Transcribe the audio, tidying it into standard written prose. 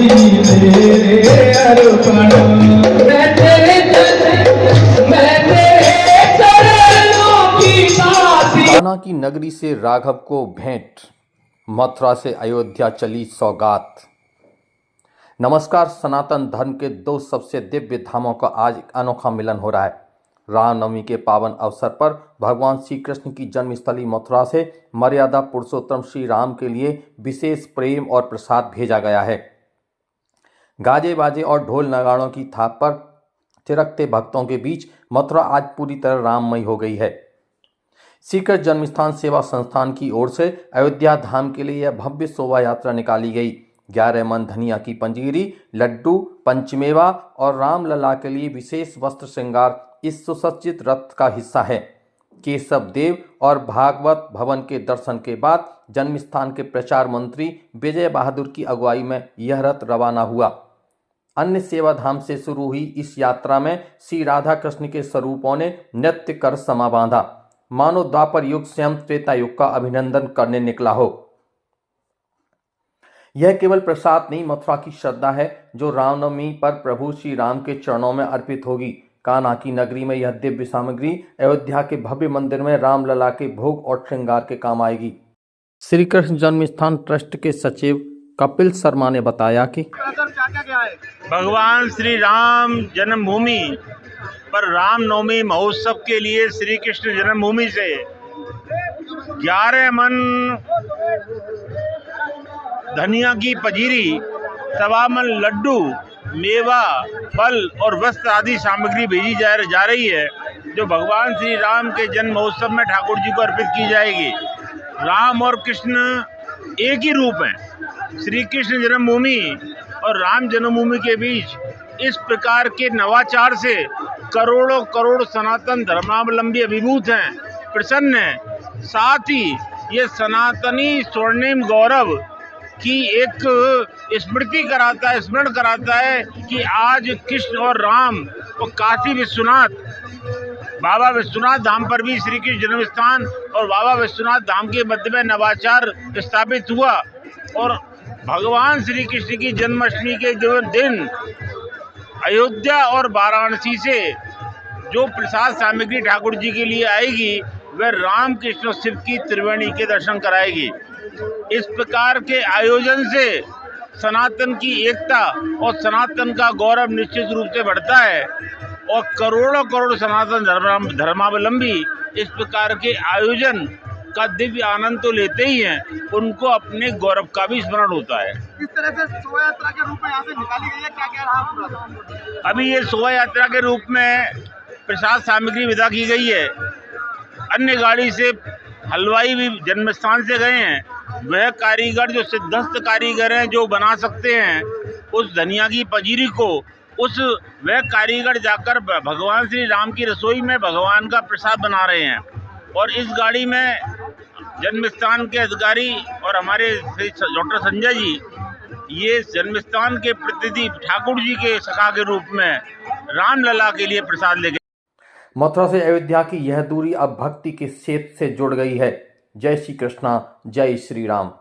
तेरे अर्पण, मैं तेरे चरणों की दासी। कान्हा की नगरी से राघव को भेंट, मथुरा से अयोध्या चली सौगात। नमस्कार। सनातन धर्म के दो सबसे दिव्य धामों का आज एक अनोखा मिलन हो रहा है। रामनवमी के पावन अवसर पर भगवान श्री कृष्ण की जन्मस्थली मथुरा से मर्यादा पुरुषोत्तम श्री राम के लिए विशेष प्रेम और प्रसाद भेजा गया है। गाजे बाजे और ढोल नगाड़ों की थाप पर थिरकते भक्तों के बीच मथुरा आज पूरी तरह राममय हो गई है। श्री कृष्ण जन्मस्थान सेवा संस्थान की ओर से अयोध्या धाम के लिए यह भव्य शोभा यात्रा निकाली गई। 11 मन धनिया की पंजीरी, लड्डू, पंचमेवा और रामलला के लिए विशेष वस्त्र श्रृंगार इस सुसज्जित रथ का हिस्सा है। केशव देव और भागवत भवन के दर्शन के बाद जन्मस्थान के प्रचार मंत्री विजय बहादुर की अगुवाई में यह रथ रवाना हुआ। अन्य सेवाधाम से शुरू हुई इस यात्रा में श्री राधा कृष्ण के स्वरूपों ने नृत्य कर समा बांधा, मानो द्वापर युग स्वयं त्रेता युग का अभिनंदन करने निकला हो। यह केवल प्रसाद नहीं, मथुरा की श्रद्धा है जो रामनवमी पर प्रभु श्री राम के चरणों में अर्पित होगी। कान्हा की नगरी में यह दिव्य सामग्री अयोध्या के भव्य मंदिर में रामलला के भोग और श्रृंगार के काम आएगी। श्री कृष्ण जन्मस्थान ट्रस्ट के सचिव कपिल शर्मा ने बताया कि भगवान श्री राम जन्मभूमि पर रामनवमी महोत्सव के लिए श्री कृष्ण जन्मभूमि से 11 मन धनिया की पंजीरी, 1.25 मन लड्डू, मेवा, फल और वस्त्र आदि सामग्री भेजी जा रही है, जो भगवान श्री राम के जन्म महोत्सव में ठाकुर जी को अर्पित की जाएगी। राम और कृष्ण एक ही रूप हैं। श्री कृष्ण जन्मभूमि और राम जन्मभूमि के बीच इस प्रकार के नवाचार से करोड़ों करोड़ सनातन धर्मावलंबी अभिभूत हैं, प्रसन्न हैं। साथ ही ये सनातनी स्वर्णिम गौरव की एक स्मरण कराता है कि आज कृष्ण और राम और काशी विश्वनाथ, बाबा विश्वनाथ धाम पर भी श्री कृष्ण जन्म स्थान और बाबा विश्वनाथ धाम के मध्य में नवाचार स्थापित हुआ और भगवान श्री कृष्ण की जन्माष्टमी के दिन अयोध्या और वाराणसी से जो प्रसाद सामग्री ठाकुर जी के लिए आएगी वह राम कृष्ण शिव की त्रिवेणी के दर्शन कराएगी। इस प्रकार के आयोजन से सनातन की एकता और सनातन का गौरव निश्चित रूप से बढ़ता है और करोड़ों करोड़ सनातन धर्मावलंबी इस प्रकार के आयोजन का दिव्य आनंद तो लेते ही हैं, उनको अपने गौरव का भी स्मरण होता है। किस तरह से शोभा यात्रा के रूप में यहाँ से निकाली गई है, क्या क्या रहा पूरा? अभी ये शोभा यात्रा के रूप में प्रसाद सामग्री विदा की गई है। अन्य गाड़ी से हलवाई भी जन्मस्थान से गए हैं। वह कारीगर जो सिद्धस्थ कारीगर हैं, जो बना सकते हैं उस धनिया की पंजीरी को, वह कारीगर जाकर भगवान श्री राम की रसोई में भगवान का प्रसाद बना रहे हैं। और इस गाड़ी में जन्मस्थान के अधिकारी और हमारे डॉक्टर संजय जी ये जन्मस्थान के प्रतिनिधि ठाकुर जी के सखा के रूप में रामलला के लिए प्रसाद लेके। मथुरा से अयोध्या की यह दूरी अब भक्ति के सेतु से जुड़ गई है। जय श्री कृष्णा, जय श्री राम।